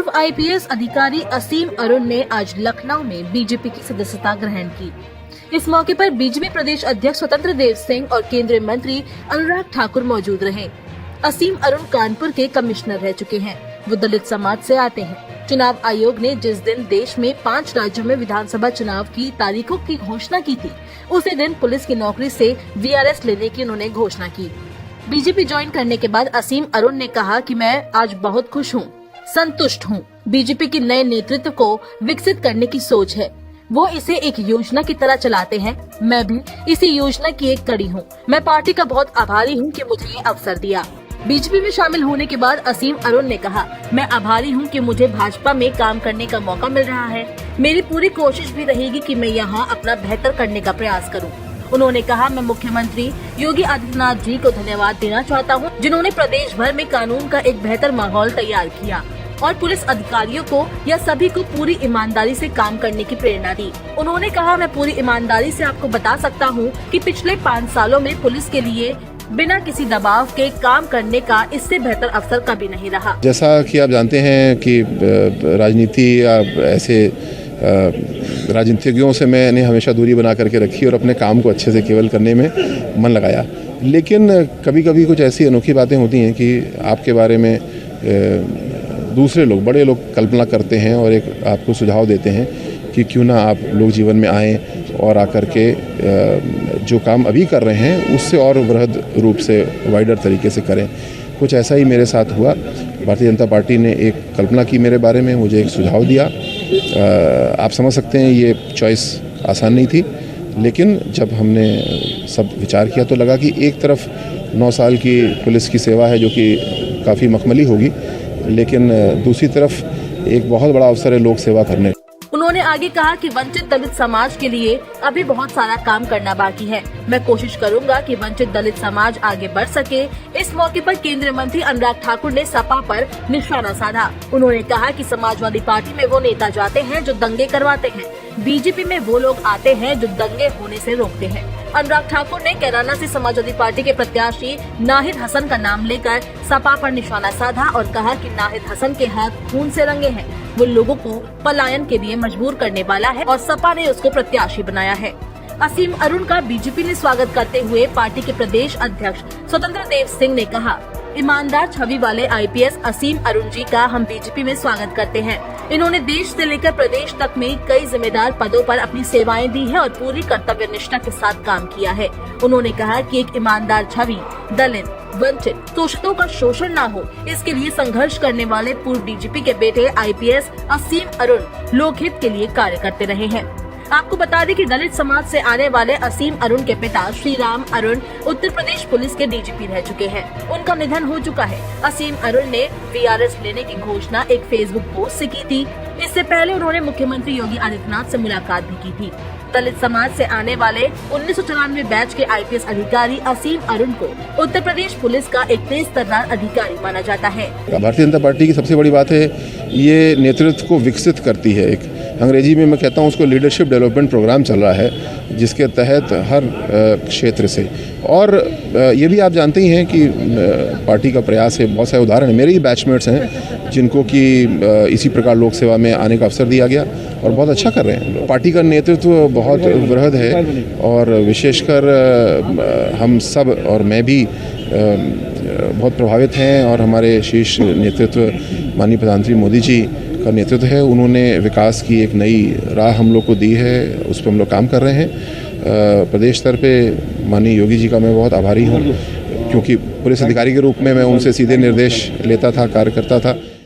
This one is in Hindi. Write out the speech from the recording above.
पूर्व आईपीएस अधिकारी असीम अरुण ने आज लखनऊ में बीजेपी की सदस्यता ग्रहण की। इस मौके पर बीजेपी प्रदेश अध्यक्ष स्वतंत्र देव सिंह और केंद्रीय मंत्री अनुराग ठाकुर मौजूद रहे। असीम अरुण कानपुर के कमिश्नर रह चुके हैं। वो दलित समाज से आते हैं। चुनाव आयोग ने जिस दिन देश में 5 राज्यों में विधानसभा चुनाव की तारीखों की घोषणा की थी, उसी दिन पुलिस की नौकरी से वीआरएस लेने की उन्होंने घोषणा की। बीजेपी ज्वाइन करने के बाद असीम अरुण ने कहा कि मैं आज बहुत खुश हूँ, संतुष्ट हूँ। बीजेपी के नए नेतृत्व को विकसित करने की सोच है। वो इसे एक योजना की तरह चलाते हैं। मैं भी इसी योजना की एक कड़ी हूँ। मैं पार्टी का बहुत आभारी हूँ कि मुझे ये अवसर दिया। बीजेपी में शामिल होने के बाद असीम अरुण ने कहा, मैं आभारी हूँ कि मुझे भाजपा में काम करने का मौका मिल रहा है। मेरी पूरी कोशिश भी रहेगी कि मैं यहाँ अपना बेहतर करने का प्रयास करूँ। उन्होंने कहा, मैं मुख्यमंत्री योगी आदित्यनाथ जी को धन्यवाद देना चाहता हूँ, जिन्होंने प्रदेश भर में कानून का एक बेहतर माहौल तैयार किया और पुलिस अधिकारियों को या सभी को पूरी ईमानदारी से काम करने की प्रेरणा दी। उन्होंने कहा, मैं पूरी ईमानदारी से आपको बता सकता हूँ कि पिछले 5 सालों में पुलिस के लिए बिना किसी दबाव के काम करने का इससे बेहतर अवसर कभी नहीं रहा। जैसा कि आप जानते हैं कि राजनीति या ऐसे राजनीतिज्ञों से मैंने हमेशा दूरी बना करके रखी और अपने काम को अच्छे से केवल करने में मन लगाया। लेकिन कभी कभी कुछ ऐसी अनोखी बातें होती हैं कि आपके बारे में दूसरे लोग, बड़े लोग कल्पना करते हैं और एक आपको सुझाव देते हैं कि क्यों ना आप लोग जीवन में आएँ और आकर के जो काम अभी कर रहे हैं उससे और वृहद रूप से वाइडर तरीके से करें। कुछ ऐसा ही मेरे साथ हुआ। भारतीय जनता पार्टी ने एक कल्पना की मेरे बारे में, मुझे एक सुझाव दिया। आप समझ सकते हैं ये चॉइस आसान नहीं थी, लेकिन जब हमने सब विचार किया तो लगा कि एक तरफ 9 साल की पुलिस की सेवा है जो कि काफ़ी मखमली होगी, लेकिन दूसरी तरफ एक बहुत बड़ा अवसर है लोक सेवा करने। उन्होंने आगे कहा कि वंचित दलित समाज के लिए अभी बहुत सारा काम करना बाकी है। मैं कोशिश करूंगा कि वंचित दलित समाज आगे बढ़ सके। इस मौके पर केंद्रीय मंत्री अनुराग ठाकुर ने सपा पर निशाना साधा। उन्होंने कहा कि समाजवादी पार्टी में वो नेता जाते हैं जो दंगे करवाते हैं, बीजेपी में वो लोग आते हैं जो दंगे होने से रोकते हैं। अनुराग ठाकुर ने कैराना से समाजवादी पार्टी के प्रत्याशी नाहिद हसन का नाम लेकर सपा पर निशाना साधा और कहा कि नाहिद हसन के हाथ खून से रंगे हैं। वो लोगों को पलायन के लिए मजबूर करने वाला है और सपा ने उसको प्रत्याशी बनाया है। असीम अरुण का बीजेपी ने स्वागत करते हुए पार्टी के प्रदेश अध्यक्ष स्वतंत्र देव सिंह ने कहा, ईमानदार छवि वाले आईपीएस असीम अरुण जी का हम बीजेपी में स्वागत करते हैं। इन्होंने देश से लेकर प्रदेश तक में कई जिम्मेदार पदों पर अपनी सेवाएं दी है और पूरी कर्तव्य निष्ठा के साथ काम किया है। उन्होंने कहा कि एक ईमानदार छवि, दलित, वंचित, शोषितों का शोषण न हो, इसके लिए संघर्ष करने वाले पूर्व डीजीपी के बेटे आईपीएस असीम अरुण लोकहित के लिए कार्य करते रहे हैं। आपको बता दें कि दलित समाज से आने वाले असीम अरुण के पिता श्री राम अरुण उत्तर प्रदेश पुलिस के डीजीपी रह चुके हैं। उनका निधन हो चुका है। असीम अरुण ने वीआरएस लेने की घोषणा एक फेसबुक पोस्ट से की थी। इससे पहले उन्होंने मुख्यमंत्री योगी आदित्यनाथ से मुलाकात भी की थी। दलित समाज से आने वाले 1994 बैच के आईपीएस अधिकारी असीम अरुण को उत्तर प्रदेश पुलिस का एक तेज तर्रार अधिकारी माना जाता है। भारतीय जनता पार्टी की सबसे बड़ी बात है, ये नेतृत्व को विकसित करती है। एक अंग्रेजी में मैं कहता हूँ उसको लीडरशिप डेवलपमेंट प्रोग्राम चल रहा है, जिसके तहत हर क्षेत्र से, और ये भी आप जानते ही हैं कि पार्टी का प्रयास है। बहुत सारे उदाहरण हैं, मेरे ही बैचमेट्स हैं जिनको कि इसी प्रकार लोक सेवा में आने का अवसर दिया गया और बहुत अच्छा कर रहे हैं। पार्टी का नेतृत्व बहुत वृहद है और विशेषकर हम सब और मैं भी बहुत प्रभावित हैं, और हमारे शीर्ष नेतृत्व माननीय प्रधानमंत्री मोदी जी का नेतृत्व है। उन्होंने विकास की एक नई राह हम लोग को दी है, उस पर हम लोग काम कर रहे हैं। प्रदेश स्तर पे माननीय योगी जी का मैं बहुत आभारी हूँ, क्योंकि पुलिस अधिकारी के रूप में मैं उनसे सीधे निर्देश लेता था, कार्य करता था।